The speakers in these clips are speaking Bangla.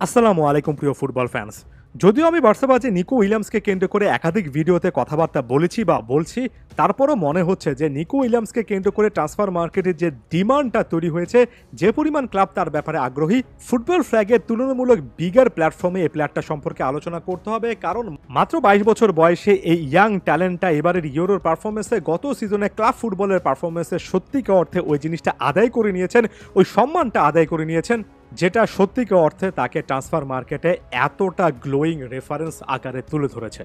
আসসালামু আলাইকুম প্রিয় ফুটবল ফ্যান্স। যদিও আমি বার্সাবাজে নিকো উইলিয়ামসকে কেন্দ্র করে একাধিক ভিডিওতে কথাবার্তা বলেছি বা বলছি, তারপরও মনে হচ্ছে যে নিকো উইলিয়ামসকে কেন্দ্র করে ট্রান্সফার মার্কেটের যে ডিমান্ডটা তৈরি হয়েছে, যে পরিমাণ ক্লাব তার ব্যাপারে আগ্রহী, ফুটবল ফ্ল্যাগের তুলনামূলক বিগার প্ল্যাটফর্মে এই প্লেয়ারটা সম্পর্কে আলোচনা করতে হবে। কারণ মাত্র 22 বছর বয়সে এই ইয়াং ট্যালেন্টটা এবারের ইউরোর পারফরমেন্সে, গত সিজনে ক্লাব ফুটবলের পারফরমেন্সে সত্যিকার অর্থে ওই জিনিসটা আদায় করে নিয়েছেন, ওই সম্মানটা আদায় করে নিয়েছেন, যেটা সত্যিকার অর্থে তাকে ট্রান্সফার মার্কেটে এতটা গ্লোয়িং রেফারেন্স আকারে তুলে ধরেছে।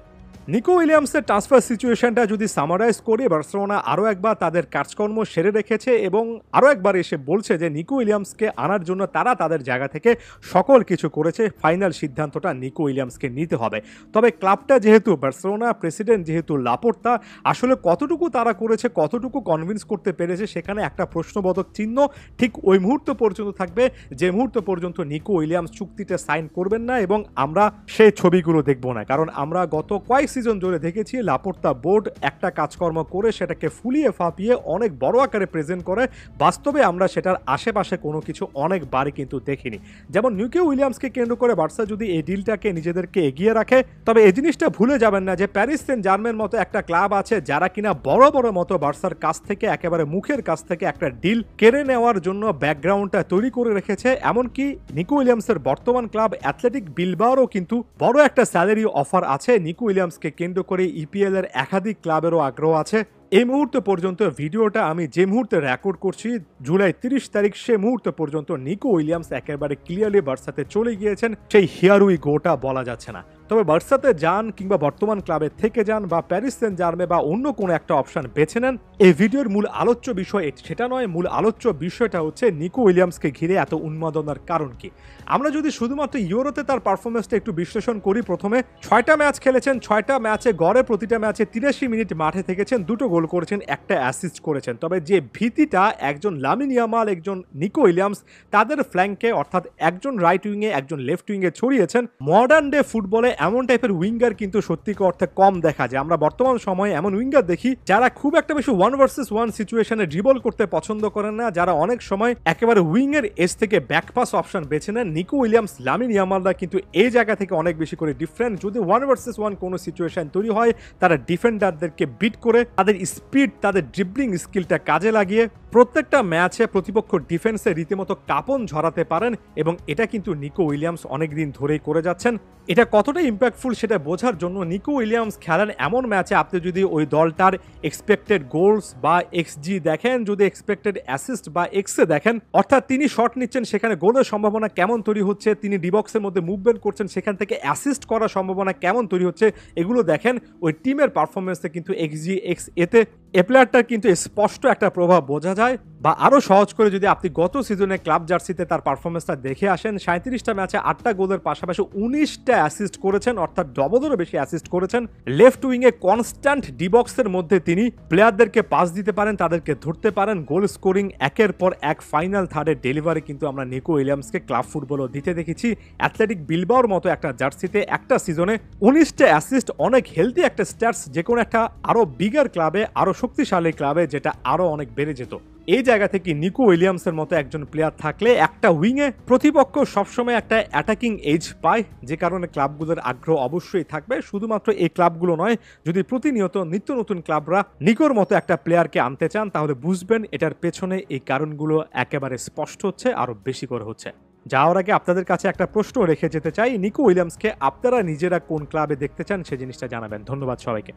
নিকো উইলিয়ামসের ট্রান্সফার সিচুয়েশনটা যদি সামারাইজ করে, বার্সেলোনা আরও একবার তাদের কাজকর্ম সেরে রেখেছে এবং আরও একবার এসে বলছে যে নিকো উইলিয়ামসকে আনার জন্য তারা তাদের জায়গা থেকে সকল কিছু করেছে। ফাইনাল সিদ্ধান্তটা নিকো উইলিয়ামসকে নিতে হবে। তবে ক্লাবটা যেহেতু বার্সেলোনা, প্রেসিডেন্ট যেহেতু লাপোর্তা, আসলে কতটুকু তারা করেছে, কতটুকু কনভিন্স করতে পেরেছে, সেখানে একটা প্রশ্নবোধক চিহ্ন ঠিক ওই মুহূর্ত পর্যন্ত থাকবে যে মুহূর্ত পর্যন্ত নিকো উইলিয়ামস চুক্তিতে সাইন করবেন না এবং আমরা সেই ছবিগুলো দেখব না। কারণ আমরা গত কয়েক সিজন ধরে দেখেছি লাপোর্তা বোর্ড একটা কাজকর্ম করে সেটাকে ফুলিয়ে ফাঁপিয়ে অনেক বড় আকারে প্রেজেন্ট করে, বাস্তবে আমরা সেটার আশেপাশে কোনো কিছু অনেকবারই কিন্তু দেখিনি। যেমন নিকো উইলিয়ামসকে কেন্দ্র করে বার্সা যদি এই ডিলটাকে নিজেদেরকে এগিয়ে রাখে, তবে এই জিনিসটা ভুলে যাবেন না যে প্যারিস সেন্ট জার্মের মতো একটা ক্লাব আছে যারা কিনা বড় বড় মতো বার্সার কাছ থেকে, একেবারে মুখের কাছ থেকে একটা ডিল কেড়ে নেওয়ার জন্য ব্যাকগ্রাউন্ডটা তৈরি করে রেখেছে। এমনকি নিকো উইলিয়ামসের বর্তমান ক্লাব অ্যাথলেটিক বিলবাওরও কিন্তু বড় একটা স্যালারি অফার আছে। নিকো উইলিয়ামসকে কেন্দ্র করে ইপিএল এর একাধিক ক্লাবেরও আগ্রহ আছে। এই মুহূর্ত পর্যন্ত ভিডিওটা আমি যে মুহূর্তে রেকর্ড করছি, জুলাই 30 তারিখ, সে মুহূর্ত পর্যন্ত নিকো উইলিয়ামস একেবারে ক্লিয়ারলি বার্সাতে চলে গিয়েছেন। সেই হিয়ার উই গোটা বলা যাচ্ছে না। তবে বার্সাতে যান কিংবা বর্তমান ক্লাবে থেকে যান বা প্যারিস সেন্ট জার্মে বা অন্য কোনো একটা অপশন বেছে নেন, এই ভিডিওর মূল আলোচ্য বিষয় সেটা নয়। মূল আলোচ্য বিষয়টা হচ্ছে নিকো উইলিয়ামসকে ঘিরে এত উন্মাদনার কারণ কি। আমরা যদি শুধুমাত্র ইউরোতে তার পারফরমেন্সটা একটু বিশ্লেষণ করি, প্রথমে 6টা ম্যাচ খেলেছেন, 6টা ম্যাচে গড়ে প্রতিটা ম্যাচে 83 মিনিট মাঠে থেকেছেন, 2টো গোল করেছেন, একটা অ্যাসিস্ট করেছেন। তবে যে ভীতিটা একজন লামিন ইয়ামাল, একজন নিকো উইলিয়ামস তাদের ফ্ল্যাঙ্কে অর্থাৎ একজন রাইট উইংয়ে একজন লেফট উইংয়ে ছড়িয়েছেন, মডার্ন ডে ফুটবলে এমন টাইপের উইঙ্গার কিন্তু সত্যিকার অর্থে কম দেখা যায়। আমরা বর্তমান সময়ে এমন উইঙ্গার দেখি যারা খুব একটা বেশি 1 ভার্সেস 1 সিচুয়েশনে ড্রিবল করতে পছন্দ করেন না, যারা অনেক সময় একেবারে উইংয়ের এজ থেকে ব্যাকপাস অপশন বেছে নেন। নিকো উইলিয়ামস, লামিন ইয়ামালরা কিন্তু এই জায়গা থেকে অনেক বেশি করে ডিফারেন্ট। যদি 1 ভার্সেস 1 কোনো সিচুয়েশন তৈরি হয়, তারা ডিফেন্ডারদেরকে বিট করে তাদের স্পিড, তাদের ড্রিবলিং স্কিলটা কাজে লাগিয়ে প্রত্যেকটা ম্যাচে প্রতিপক্ষ ডিফেন্সে রীতিমতো কাঁপন ঝরাতে পারেন এবং এটা কিন্তু নিকো উইলিয়ামস অনেকদিন ধরেই করে যাচ্ছেন। এটা কতটা ইম্প্যাক্টফুল সেটা বোঝার জন্য নিকো উইলিয়ামস খেলেন এমন ম্যাচে আপনি যদি ওই দলটার এক্সপেক্টেড গোলস বা এক্সজি দেখেন, যদি এক্সপেক্টেড অ্যাসিস্ট বা এক্সে দেখেন, অর্থাৎ তিনি শট নিচ্ছেন সেখানে গোলের সম্ভাবনা কেমন তৈরি হচ্ছে, তিনি ডিবক্সের মধ্যে মুভমেন্ট করছেন সেখান থেকে অ্যাসিস্ট করার সম্ভাবনা কেমন তৈরি হচ্ছে, এগুলো দেখেন, ওই টিমের পারফরমেন্সে কিন্তু এক্সজি এক্স এতে এ প্লেয়ারটার কিন্তু স্পষ্ট একটা প্রভাব বোঝা যায়। বা আরও সহজ করে যদি আপনি গত সিজনে ক্লাব জার্সিতে তার পারফরমেন্সটা দেখে আসেন, 37টা ম্যাচে 8টা গোলের পাশাপাশি 19টা অ্যাসিস্ট করেছেন, অর্থাৎ ডবলেরও বেশি অ্যাসিস্ট করেছেন। লেফট উইংয়ে কনস্ট্যান্ট ডিবক্সের মধ্যে তিনি প্লেয়ারদেরকে পাস দিতে পারেন, তাদেরকে ধরতে পারেন, গোল স্কোরিং একের পর এক, ফাইনাল থার্ডের ডেলিভারি কিন্তু আমরা নিকো উইলিয়ামসকে ক্লাব ফুটবলও দিতে দেখেছি। অ্যাথলেটিক বিলবাওর মতো একটা জার্সিতে একটা সিজনে 19টা অ্যাসিস্ট, অনেক হেলদি একটা স্ট্যাটস, যে কোনো একটা আরও বিগার ক্লাবে, আরও শক্তিশালী ক্লাবে যেটা আরও অনেক বেড়ে যেত। এই জায়গা থেকে নিকো উইলিয়ামসের মতো একজন প্লেয়ার থাকলে একটা উইংয়ে প্রতিপক্ষ সবসময় একটা অ্যাটাকিং এজ পায়, যে কারণে ক্লাবগুলোর আগ্রহ অবশ্যই থাকবে। শুধুমাত্র এই ক্লাবগুলো নয়, যদি প্রতিনিয়ত নিত্য নতুন ক্লাবরা নিকোর মতো একটা প্লেয়ারকে আনতে চান, তাহলে বুঝবেন এটার পেছনে এই কারণগুলো একেবারে স্পষ্ট হচ্ছে, আরও বেশি করে হচ্ছে। যাওয়ার আগে আপনাদের কাছে একটা প্রশ্ন রেখে যেতে চাই, নিকো উইলিয়ামসকে আপনারা নিজেরা কোন ক্লাবে দেখতে চান সে জিনিসটা জানাবেন। ধন্যবাদ সবাইকে।